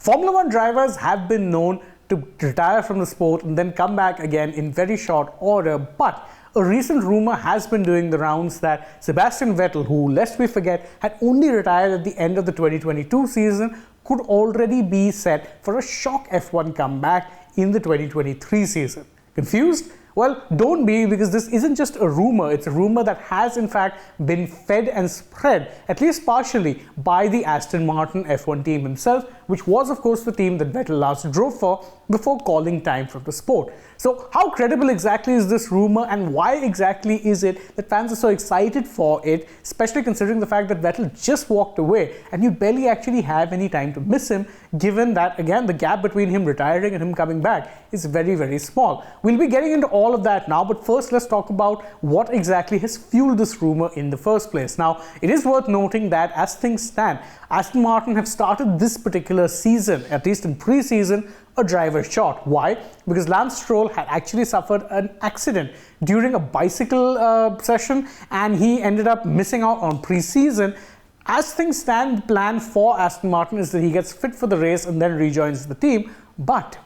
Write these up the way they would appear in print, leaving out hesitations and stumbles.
Formula One drivers have been known to retire from the sport and then come back again in very short order, but a recent rumor has been doing the rounds that Sebastian Vettel, who, lest we forget, had only retired at the end of the 2022 season, could already be set for a shock F1 comeback in the 2023 season. Confused? Well, don't be, because this isn't just a rumor. It's a rumor that has in fact been fed and spread, at least partially, by the Aston Martin F1 team himself, which was of course the team that Vettel last drove for before calling time from the sport. So how credible exactly is this rumor, and why exactly is it that fans are so excited for it, especially considering the fact that Vettel just walked away and you barely actually have any time to miss him, given that, again, the gap between him retiring and him coming back is very, very small. We'll be getting into all of that now, but first let's talk about what exactly has fueled this rumor in the first place. Now, it is worth noting that as things stand, Aston Martin have started this particular season, at least in pre-season, a driver short. Why? Because Lance Stroll had actually suffered an accident during a bicycle session, and he ended up missing out on pre-season. As things stand, the plan for Aston Martin is that he gets fit for the race and then rejoins the team. But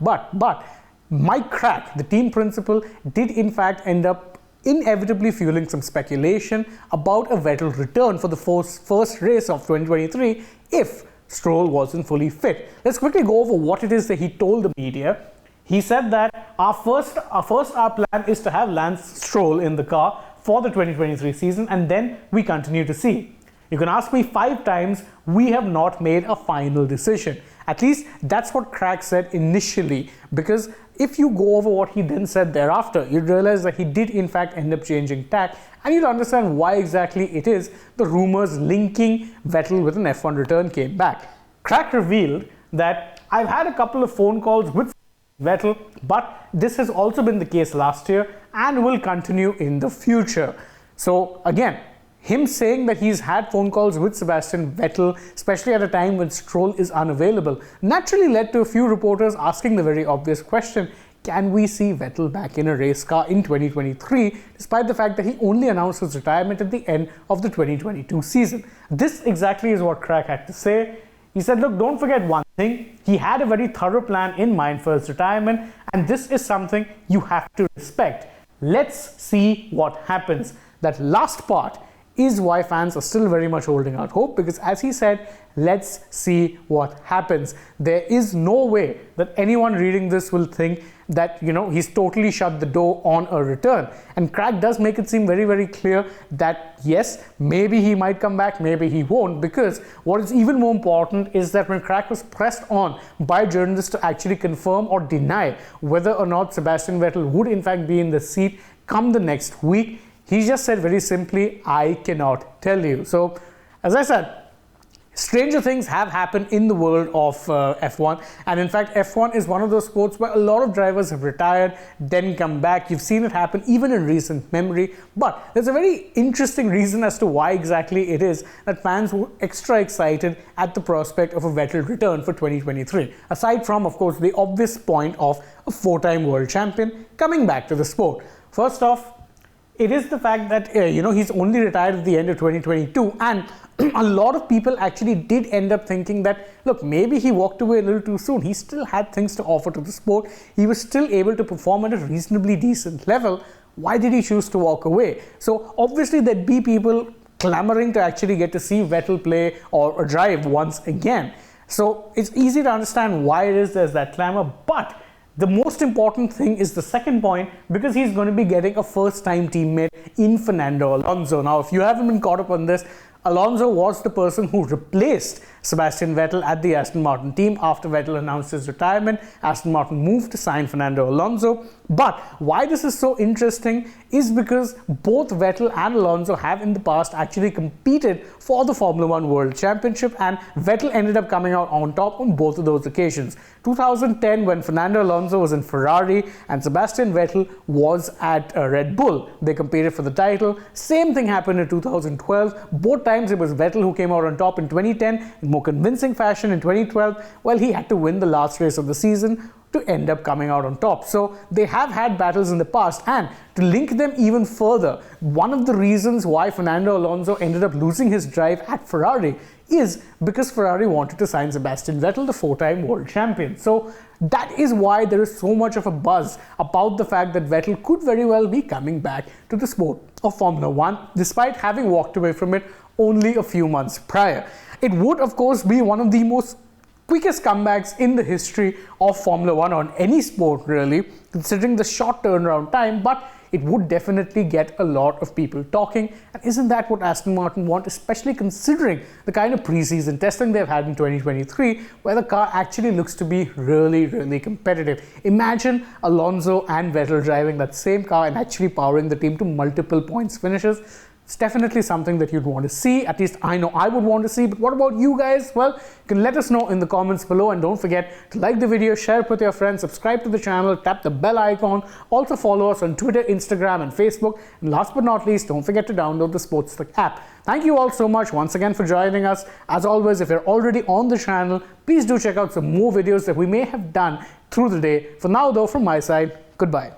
Mike Crack, the team principal, did in fact end up inevitably fueling some speculation about a Vettel return for the first race of 2023 if Stroll wasn't fully fit. Let's quickly go over what it is that he told the media. He said that our plan is to have Lance Stroll in the car for the 2023 season, and then we continue to see. You can ask me 5 times, we have not made a final decision. At least that's what Crack said initially, because if you go over what he then said thereafter, you'd realize that he did in fact end up changing tack, and you'll understand why exactly it is the rumors linking Vettel with an F1 return came back. Crack revealed that I've had a couple of phone calls with Vettel, but this has also been the case last year and will continue in the future. So again, him saying that he's had phone calls with Sebastian Vettel, especially at a time when Stroll is unavailable, naturally led to a few reporters asking the very obvious question, can we see Vettel back in a race car in 2023, despite the fact that he only announced his retirement at the end of the 2022 season? This exactly is what Crack had to say. He said, look, don't forget one thing, he had a very thorough plan in mind for his retirement, and this is something you have to respect. Let's see what happens. That last part is why fans are still very much holding out hope, because as he said, let's see what happens. There is no way that anyone reading this will think that, he's totally shut the door on a return. And Crack does make it seem very, very clear that yes, maybe he might come back, maybe he won't, because what is even more important is that when Crack was pressed on by journalists to actually confirm or deny whether or not Sebastian Vettel would in fact be in the seat come the next week, he just said very simply, I cannot tell you. So, as I said, stranger things have happened in the world of F1, and in fact F1 is one of those sports where a lot of drivers have retired, then come back. You've seen it happen even in recent memory, but there's a very interesting reason as to why exactly it is that fans were extra excited at the prospect of a Vettel return for 2023, aside from, of course, the obvious point of a 4-time world champion coming back to the sport. First off, it is the fact that, he's only retired at the end of 2022, and a lot of people actually did end up thinking that, look, maybe he walked away a little too soon. He still had things to offer to the sport. He was still able to perform at a reasonably decent level. Why did he choose to walk away? So obviously there'd be people clamoring to actually get to see Vettel play or drive once again. So it's easy to understand why it is there's that clamor, but the most important thing is the second point, because he's going to be getting a first-time teammate in Fernando Alonso. Now, if you haven't been caught up on this, Alonso was the person who replaced Sebastian Vettel at the Aston Martin team after Vettel announced his retirement. Aston Martin moved to sign Fernando Alonso. But why this is so interesting is because both Vettel and Alonso have in the past actually competed for the Formula One World Championship, and Vettel ended up coming out on top on both of those occasions. 2010, when Fernando Alonso was in Ferrari and Sebastian Vettel was at Red Bull, they competed for the title. Same thing happened in 2012. Both times it was Vettel who came out on top. In 2010, in more convincing fashion. In 2012, well, he had to win the last race of the season to end up coming out on top. So they have had battles in the past, and to link them even further, one of the reasons why Fernando Alonso ended up losing his drive at Ferrari is because Ferrari wanted to sign Sebastian Vettel, the 4-time world champion. So that is why there is so much of a buzz about the fact that Vettel could very well be coming back to the sport of Formula One, despite having walked away from it only a few months prior. It would, of course, be one of the most quickest comebacks in the history of Formula One, on any sport really, considering the short turnaround time, but it would definitely get a lot of people talking. And isn't that what Aston Martin want, especially considering the kind of preseason testing they've had in 2023, where the car actually looks to be really, really competitive. Imagine Alonso and Vettel driving that same car and actually powering the team to multiple points finishes. It's definitely something that you'd want to see. At least I know I would want to see. But what about you guys? Well, you can let us know in the comments below, and don't forget to like the video, share it with your friends, subscribe to the channel, tap the bell icon. Also follow us on Twitter, Instagram and Facebook. And last but not least, don't forget to download the SportsTak app. Thank you all so much once again for joining us. As always, if you're already on the channel, please do check out some more videos that we may have done through the day. For now though, from my side, goodbye.